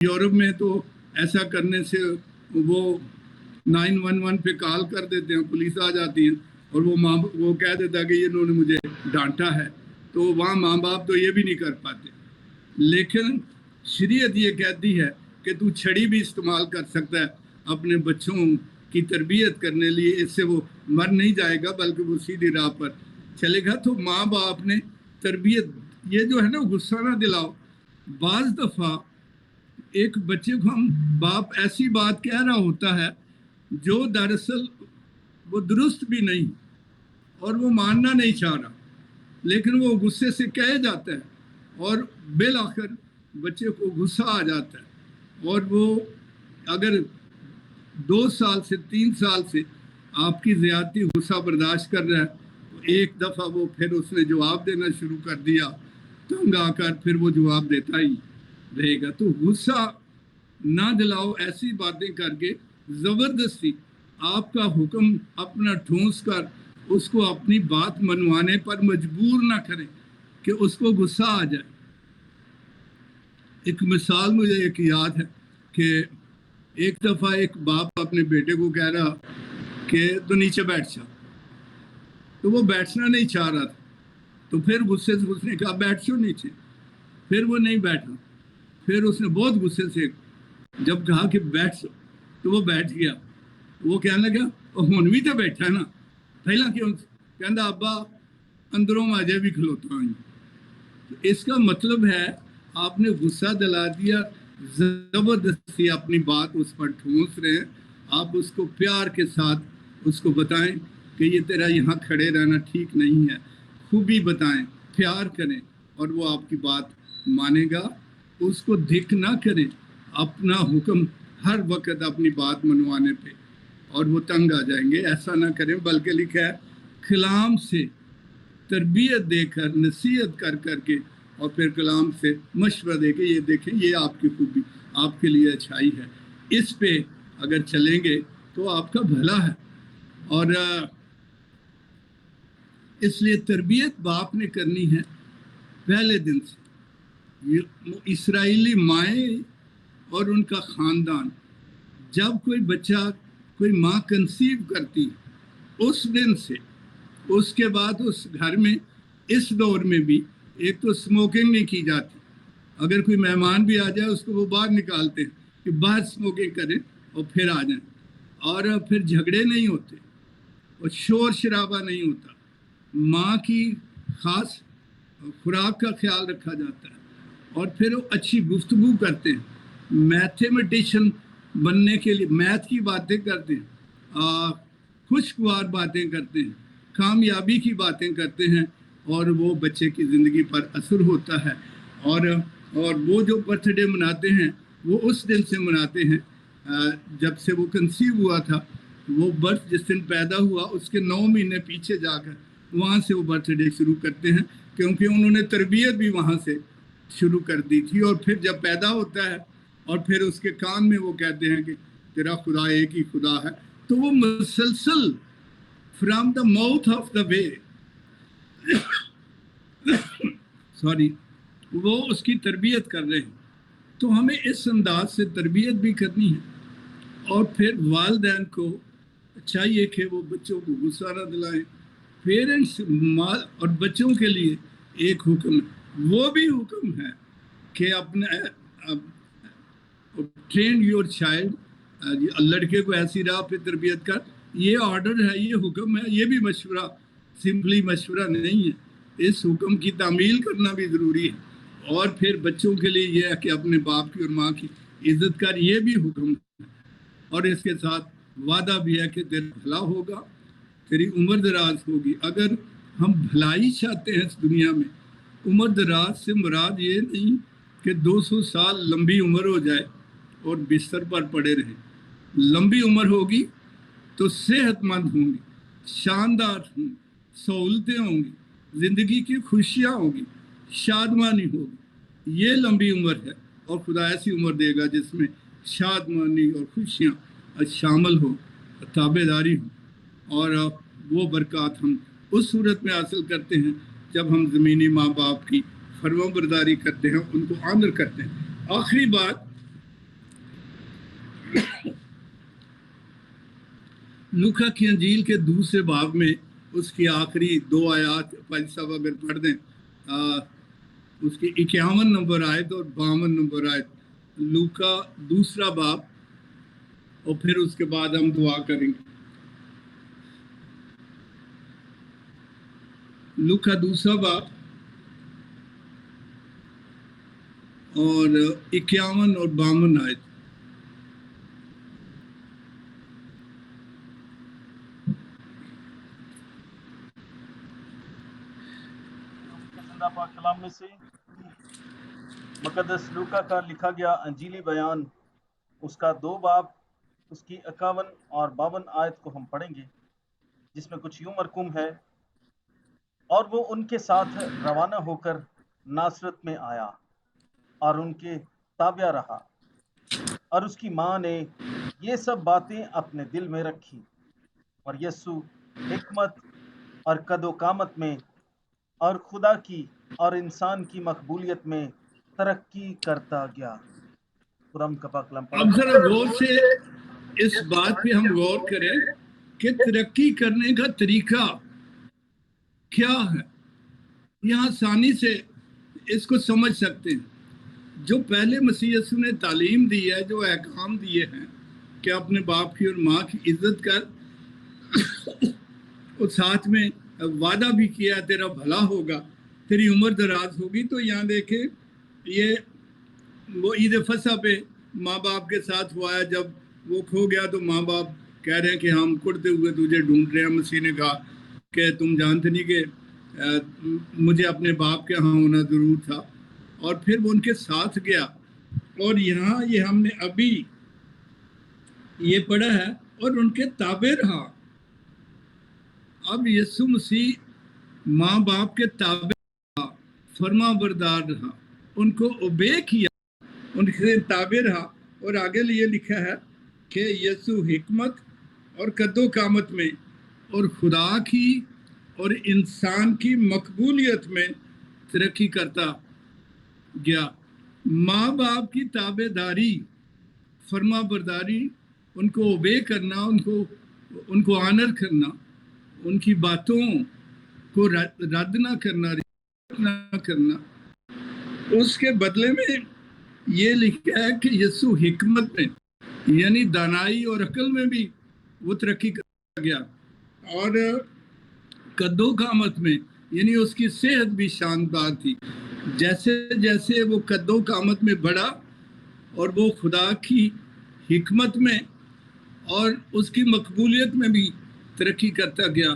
Europe में तो ऐसा करने से वो 911 पे कॉल कर देते हैं, पुलिस आ जाती है और वो कह देता है कि इन्होंने मुझे डांटा है, तो वहाँ माँ बाप तो ये भी नहीं कर पाते। लेकिन शरीयत ये कहती है कि तू छड़ी भी इस्तेमाल कर सकता है अपने बच्चों की तरबियत करने लिए, इससे वो मर नहीं जाएगा बल्कि वो सीधी राह पर चलेगा। तो माँ बाप ने तरबियत, ये जो है ना, गुस्सा ना दिलाओ। बाज़ दफ़ा एक बच्चे को हम बाप ऐसी बात कह रहा होता है जो दरअसल वो दुरुस्त भी नहीं और वो मानना नहीं चाह रहा, लेकिन वो गुस्से से कह जाता है और बिल आखिर बच्चे को गुस्सा आ जाता है। और वो अगर 2 साल से 3 साल से आपकी ज़्यादती गुस्सा बर्दाश्त कर रहा है, तो एक दफ़ा वो फिर उसने जवाब देना शुरू कर दिया, तंग आकर फिर वो जवाब देता ही रहेगा। तो गुस्सा ना दिलाओ ऐसी बातें करके, ज़बरदस्ती आपका हुक्म अपना ठूंस कर उसको अपनी बात मनवाने पर मजबूर ना करें कि उसको गुस्सा आ जाए। एक मिसाल मुझे एक याद है कि एक दफ़ा एक बाप अपने बेटे को कह रहा कि तो नीचे बैठ जा, तो वो बैठना नहीं चाह रहा था, तो फिर गुस्से से उसने कहा बैठ जाओ नीचे, फिर वो नहीं बैठा। फिर उसने बहुत गुस्से से जब कहा कि बैठ जाओ तो वो बैठ गया। वो कहने लगा हुण भी तो बैठा ना, पहला क्यों? कहता अब्बा अंदरों माजे भी खलोता हूँ। तो इसका मतलब है आपने गुस्सा दिला दिया, ज़बरदस्ती अपनी बात उस पर ठूंस रहे हैं। आप उसको प्यार के साथ उसको बताएं कि ये तेरा यहाँ खड़े रहना ठीक नहीं है, खूबी बताएं, प्यार करें और वो आपकी बात मानेगा। उसको धिक ना करें अपना हुक्म हर वक्त अपनी बात मनवाने पे, और वो तंग आ जाएंगे। ऐसा ना करें, बल्कि लिखा है कलाम से तरबियत देकर, नसीहत कर करके और फिर कलाम से मशवरा दे के, ये देखें ये आपकी खूबी, आपके लिए अच्छाई है, इस पे अगर चलेंगे तो आपका भला है। और इसलिए तरबियत बाप ने करनी है पहले दिन से। इसराइली माएँ और उनका ख़ानदान, जब कोई बच्चा, कोई माँ कंसीव करती उस दिन से, उसके बाद उस घर में इस दौर में भी एक तो स्मोकिंग नहीं की जाती। अगर कोई मेहमान भी आ जाए उसको वो बाहर निकालते हैं कि बाहर स्मोकिंग करें और फिर आ जाएं। और फिर झगड़े नहीं होते और शोर शराबा नहीं होता। माँ की ख़ास खुराक का ख्याल रखा जाता है और फिर वो अच्छी गुफ्तगू करते हैं, मैथमेटिशियन बनने के लिए मैथ की बातें करते हैं, खुशगवार बातें करते हैं, कामयाबी की बातें करते हैं, और वो बच्चे की ज़िंदगी पर असर होता है। और वो जो बर्थडे मनाते हैं वो उस दिन से मनाते हैं जब से वो कंसीव हुआ था। वो बर्थ जिस दिन पैदा हुआ उसके 9 महीने पीछे जाकर वहाँ से वो बर्थडे शुरू करते हैं, क्योंकि उन्होंने तरबियत भी वहाँ से शुरू कर दी थी। और फिर जब पैदा होता है और फिर उसके कान में वो कहते हैं कि तेरा खुदा एक ही खुदा है, तो वो मुसलसल from the mouth of the way sorry, वो उसकी तरबियत कर रहे हैं। तो हमें इस अंदाज से तरबियत भी करनी है। और फिर वालिदैन को चाहिए कि वो बच्चों को गुस्सा न दिलाएं। पेरेंट्स माल और बच्चों के लिए एक हुक्म है, वो भी हुक्म है कि अपने ट्रेन योर चाइल्ड, लड़के को ऐसी राह पे तरबियत कर। ये ऑर्डर है, ये हुक्म है, ये भी मशवरा, सिंपली मशवरा नहीं है। इस हुक्म की तामील करना भी ज़रूरी है। और फिर बच्चों के लिए ये है कि अपने बाप की और माँ की इज़्ज़त कर, ये भी हुक्म है। और इसके साथ वादा भी है कि तेरा भला होगा, तेरी उम्र दराज होगी। अगर हम भलाई चाहते हैं इस दुनिया में, उम्र दराज से मुराद ये नहीं कि 200 साल लंबी उम्र हो जाए और बिस्तर पर पड़े रहें। लंबी उम्र होगी तो सेहतमंद होंगी, शानदार होंगी, सहूलतें होंगी, ज़िंदगी की खुशियाँ होगी, शादमानी होगी। ये लंबी उम्र है और खुदा ऐसी उम्र देगा जिसमें शादमानी और खुशियाँ शामिल हो, ताबेदारी हो। और वो बरक़ात हम उस सूरत में हासिल करते हैं जब हम ज़मीनी माँ बाप की फरमाबरदारी करते हैं, उनको आदर करते हैं। आखिरी बात लूका की अंजील के दूसरे बाब में उसकी आखिरी 2 आयत भाई साहब अगर पढ़ दें, उसकी 51 नंबर आयत और 52 नंबर आयत, लूका दूसरा बाब, और फिर उसके बाद हम दुआ करेंगे। लूका दूसरा बाब और 51 और 52 आयत। कलाम में से मुकद्दस लूका का लिखा गया अंजीली बयान, उसका 2 बाब, उसकी 51 और 52 आयत को हम पढ़ेंगे, जिसमें कुछ यूं मरकूम है, और वो उनके साथ रवाना होकर नासरत में आया और उनके ताबिया रहा, और उसकी माँ ने ये सब बातें अपने दिल में रखी, और यस्सु हिकमत और कदो-कामत में और खुदा की और इंसान की मकबूलियत में तरक्की करता गया। कुरान का पाक कलाम अब जरा गौर से इस बात पे हम गौर करें कि तरक्की करने का तरीका क्या है। यहाँ आसानी से इसको समझ सकते हैं। जो पहले मसीह यीशु ने तालीम दी है, जो अहकाम दिए हैं कि अपने बाप की और माँ की इज्जत कर, और साथ में वादा भी किया तेरा भला होगा, तेरी उम्र दराज होगी। तो यहाँ देखे ये वो ईद फसा पे माँ बाप के साथ हुआ है। जब वो खो गया तो माँ बाप कह रहे हैं कि हम कुड़ते हुए तुझे ढूंढ रहे हैं। मसीह ने कहा कि तुम जानते नहीं कि मुझे अपने बाप के यहाँ होना ज़रूर था। और फिर वो उनके साथ गया। और यहाँ ये हमने अभी ये पढ़ा है, और उनके ताबे रहा। अब यीशु मसीह माँ बाप के ताबे रहा, फर्मा बरदार रहा, उनको ओबे किया, उनके ताबे रहा। और आगे लिए लिखा है कि यीशु हिकमत और कद्दो कामत में और खुदा की और इंसान की मकबूलियत में तरक्की करता गया। माँ बाप की ताबेदारी, फर्मा बरदारी, उनको ओबे करना, उनको आनर करना, उनकी बातों को रद्द ना करना, ना करना, उसके बदले में ये लिखा है कि यीशु हिकमत में यानी दानाई और अकल में भी वो तरक्की कर गया, और कद्दो कामत में यानी उसकी सेहत भी शानदार थी। जैसे जैसे वो कद्दो कामत में बढ़ा और वो खुदा की हिकमत में और उसकी मकबूलियत में भी तरक्की करता गया।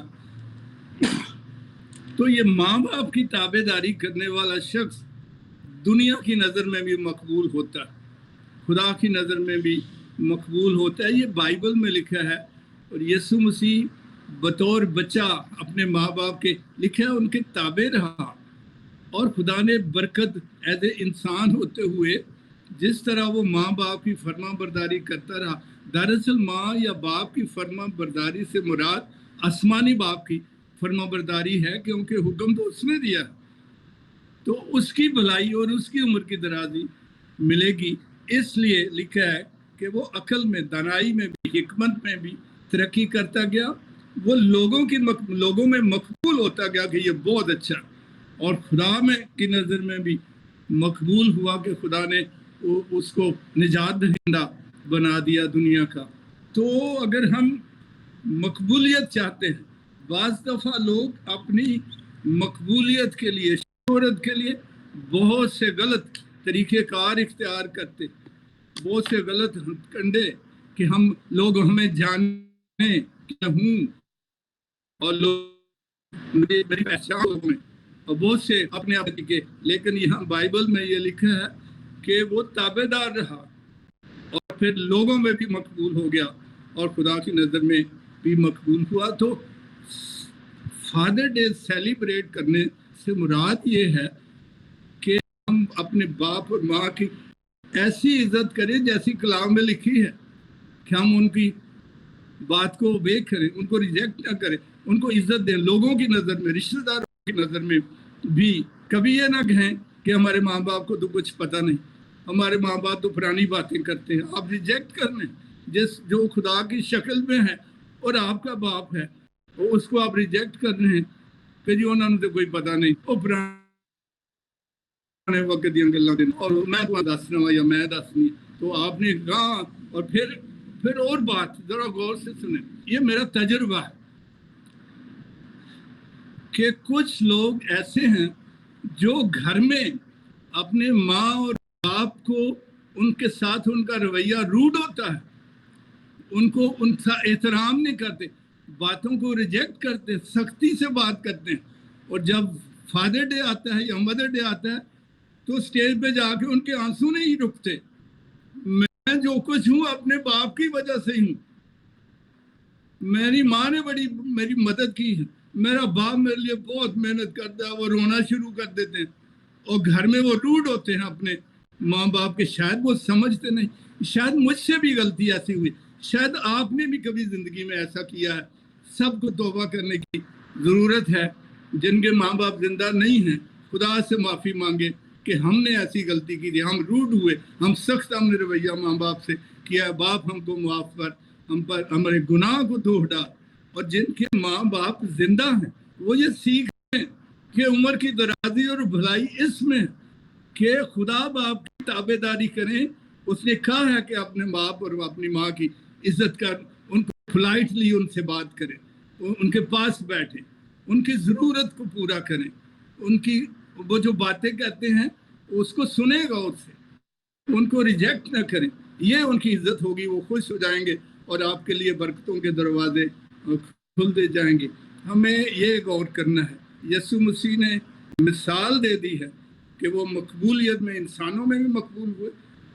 तो ये माँ बाप की ताबेदारी करने वाला शख्स दुनिया की नज़र में भी मकबूल होता है, खुदा की नज़र में भी मकबूल होता है। ये बाइबल में लिखा है। और यीशु मसीह बतौर बच्चा अपने माँ बाप के लिखा है, उनके ताबे रहा, और खुदा ने बरकत एज ए इंसान होते हुए जिस तरह वो माँ बाप की फर्मा बरदारी करता रहा। दरअसल माँ या बाप की फर्मा बरदारी से मुराद आसमानी बाप की फर्मा बरदारी है, क्योंकि हुक्म तो उसने दिया, तो उसकी भलाई और उसकी उम्र की दराजी मिलेगी। इसलिए लिखा है कि वो अकल में, दानाई में भी, हिकमत में भी तरक्की करता गया। वो लोगों में मकबूल होता गया कि ये बहुत अच्छा, और खुदा में की नज़र में भी मकबूल हुआ कि खुदा ने उसको निजात दहिंदा बना दिया दुनिया का। तो अगर हम मकबूलियत चाहते हैं, बाज़ दफ़ा लोग अपनी मकबूलियत के लिए, शोहरत के लिए बहुत से गलत तरीक़ेकार इख्तियार करते, बहुत से गलत कंडे कि लोग हमें जाने कि हूँ और लोग मेरी पहचान में, और बहुत से अपने आप के। लेकिन यहाँ बाइबल में ये लिखा है कि वो ताबेदार रहा और फिर लोगों में भी मकबूल हो गया और खुदा की नज़र में भी मकबूल हुआ। तो फादर डे सेलिब्रेट करने से मुराद ये है कि हम अपने बाप और माँ की ऐसी इज्जत करें जैसी कलाम में लिखी है, कि हम उनकी बात को बेक करें, उनको रिजेक्ट ना करें, उनको इज्जत दें। लोगों की नज़र में, रिश्तेदारों की नज़र में भी कभी ये ना कहें कि हमारे माँ बाप को तो कुछ पता नहीं, हमारे माँ बाप तो पुरानी बातें करते हैं। आप रिजेक्ट कर लें, जो खुदा की शक्ल में है और आपका बाप है, और उसको आप रिजेक्ट कर रहे हैं कि जी उन्होंने तो कोई पता नहीं, वो पुराने वक्त दी गल्लां दे और मैं तो दसना वा या मैं दसनी। तो आपने कहा, और फिर और बात जरा गौर से सुने, ये मेरा तजुर्बा है कि कुछ लोग ऐसे हैं जो घर में अपने माँ और बाप को, उनके साथ उनका रवैया रूड होता है, उनको उनका एहतराम नहीं करते, बातों को रिजेक्ट करते, सख्ती से बात करते हैं, और जब फादर डे आता है या मदर डे आता है तो स्टेज पे जाके उनके आंसू नहीं रुकते। मैं जो कुछ हूँ अपने बाप की वजह से हूँ, मेरी माँ ने बड़ी मेरी मदद की है, मेरा बाप मेरे लिए बहुत मेहनत करता है, वो रोना शुरू कर देते हैं, और घर में वो रूड होते हैं अपने माँ बाप के, शायद वो समझते नहीं, शायद मुझसे भी गलती ऐसी हुई, शायद आपने भी कभी जिंदगी में ऐसा किया है। सबको तौबा करने की ज़रूरत है। जिनके माँ बाप जिंदा नहीं हैं, खुदा से माफ़ी मांगे कि हमने ऐसी गलती की थी, हम रूड हुए, हम सख्त हमने रवैया माँ बाप से किया, बाप हमको माफ़ कर, हम पर हमारे गुनाह को धो डाल। और जिनके माँ बाप जिंदा हैं वो ये सीख हैं कि उम्र की दराजी और भलाई इसमें कि खुदा बाप की ताबेदारी करें। उसने कहा है कि अपने बाप और अपनी माँ की इज्जत कर, उनको पोलाइटली उनसे बात करें, उनके पास बैठे, उनकी ज़रूरत को पूरा करें, उनकी वो जो बातें कहते हैं उसको सुनेगा, उससे उनको रिजेक्ट ना करें, ये उनकी इज्जत होगी, वो खुश हो जाएंगे और आपके लिए बरकतों के दरवाजे खुल दे जाएंगे। हमें ये गौर करना है, यीशु मसीह ने मिसाल दे दी है कि वो मकबूलियत में इंसानों में भी मकबूल हुए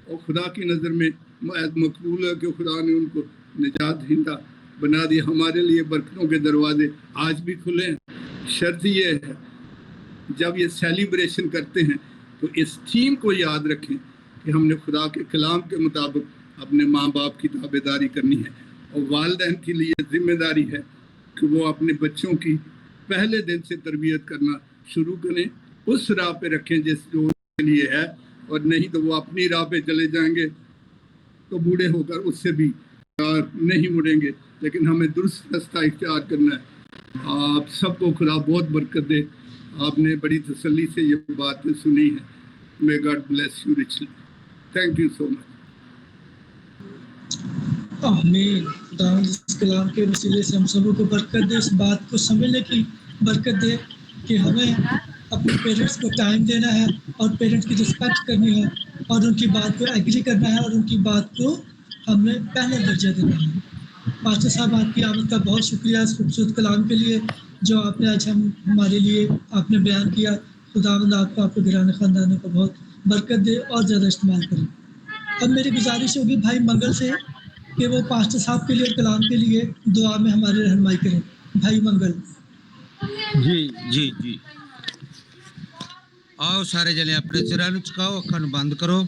और खुदा की नज़र में मकबूल है कि खुदा ने उनको निजात दहिंदा बना दिया। हमारे लिए बरकतों के दरवाजे आज भी खुले हैं। शर्त ये है, जब ये सेलिब्रेशन करते हैं तो इस थीम को याद रखें कि हमने खुदा के कलाम के मुताबिक अपने माँ बाप की ताबेदारी करनी है, और वालिदैन के लिए जिम्मेदारी है कि वो अपने बच्चों की पहले दिन से तरबियत करना शुरू करें, उस राह पे रखें जिस जो उनके लिए है, और नहीं तो वो अपनी राह पे चले जाएंगे तो बूढ़े होकर उससे भी नहीं मुड़ेंगे। लेकिन हमें दुरुस्त रास्ता इख्तियार करना है। आप सबको खुदा बहुत बरकत दे। आपने बड़ी तसल्ली से ये बातें सुनी है। May God bless you richly. Thank you so much. आमीन। खुदावंद इस कलाम के वसीले से हम सबों को बरकत दे, इस बात को समझने की बरकत दे कि हमें अपने पेरेंट्स को टाइम देना है और पेरेंट्स की रिस्पेक्ट करनी है और उनकी बात को एग्री करना है और उनकी बात को हमें पहले दर्जा देना है। पास्टर साहब, आपकी आमद का बहुत शुक्रिया इस खूबसूरत कलाम के लिए जो आपने आज हमारे लिए आपने बयान किया। खुदावंद आपको, आपके घराने ख़ानदानों को बहुत बरकत दे और ज़्यादा इस्तेमाल करें। अब मेरी गुजारिश होगी भाई मंगल से कि वो पास्टर साहब के लिए कलाम के लिए दुआ में हमारी रहनुमाई करें। भाई मंगल। जी जी जी, आओ सारे जने अपने सिरां ਨੂੰ ਝੁਕਾਓ, ਅੱਖਾਂ ਨੂੰ ਬੰਦ ਕਰੋ।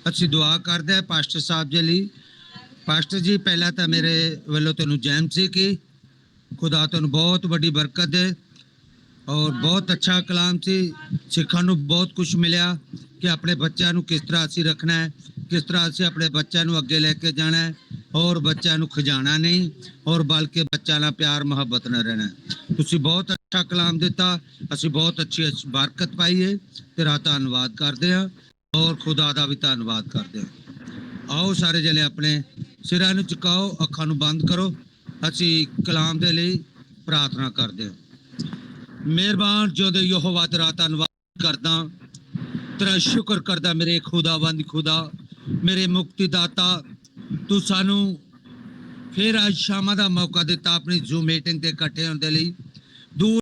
ਅਸੀਂ ਦੁਆ ਕਰਦੇ ਹਾਂ ਪਾਸਟਰ ਸਾਹਿਬ ਜੀ ਲਈ। ਪਾਸਟਰ ਜੀ, ਪਹਿਲਾਂ ਤਾਂ ਮੇਰੇ ਵੱਲੋਂ ਤੁਹਾਨੂੰ ਜੈਮ ਸੀ ਕਿ ਖੁਦਾ ਤੁਹਾਨੂੰ ਬਹੁਤ ਵੱਡੀ ਬਰਕਤ ਦੇ ਔਰ ਬਹੁਤ ਅੱਛਾ ਕਲਾਮ ਸੀ। ਸਿੱਖਣ ਨੂੰ ਬਹੁਤ ਕੁਝ ਮਿਲਿਆ ਕਿ ਆਪਣੇ ਬੱਚਿਆਂ ਨੂੰ ਕਿਸ ਤਰ੍ਹਾਂ ਅਸੀਂ ਰੱਖਣਾ ਹੈ, ਕਿਸ ਤਰ੍ਹਾਂ ਅਸੀਂ ਆਪਣੇ ਬੱਚਿਆਂ ਨੂੰ ਅੱਗੇ ਲੈ ਕੇ ਜਾਣਾ ਹੈ ਔਰ ਬੱਚਿਆਂ ਨੂੰ ਖਿਜਾਣਾ ਨਹੀਂ ਔਰ ਬਲਕਿ ਬੱਚਿਆਂ ਨਾਲ ਪਿਆਰ ਮੁਹੱਬਤ ਨਾਲ ਰਹਿਣਾ। ਤੁਸੀਂ ਬਹੁਤ ਅੱਛਾ ਕਲਾਮ ਦਿੱਤਾ, ਅਸੀਂ ਬਹੁਤ ਅੱਛੀ ਬਰਕਤ ਪਾਈ ਹੈ। ਤੇਰਾ ਧੰਨਵਾਦ ਕਰਦੇ ਹਾਂ ਔਰ ਖੁਦਾ ਦਾ ਵੀ ਧੰਨਵਾਦ ਕਰਦੇ ਹਾਂ। ਆਓ ਸਾਰੇ ਜਣੇ ਆਪਣੇ ਸਿਰਾਂ ਨੂੰ ਝੁਕਾਓ, ਅੱਖਾਂ ਨੂੰ ਬੰਦ ਕਰੋ। ਅਸੀਂ ਕਲਾਮ ਦੇ ਲਈ ਪ੍ਰਾਰਥਨਾ ਕਰਦੇ ਹਾਂ। ਮਿਹਰਬਾਨ ਜੋਦੇ ਯਹੋਵਾ, ਤੇਰਾ ਧੰਨਵਾਦ ਕਰਦਾ, ਤੇਰਾ ਸ਼ੁਕਰ ਕਰਦਾ ਮੇਰੇ ਖੁਦਾਵੰਦ ਖੁਦਾ, ਮੇਰੇ ਮੁਕਤੀ ਦਾਤਾ। ਤੂੰ ਸਾਨੂੰ ਫਿਰ ਅੱਜ ਸ਼ਾਮਾਂ ਦਾ ਮੌਕਾ ਦਿੱਤਾ ਆਪਣੀ ਜ਼ੂਮ ਮੀਟਿੰਗ ਤੇ ਇਕੱਠੇ ਹੋਣ ਦੇ ਲਈ। ਦੂਰ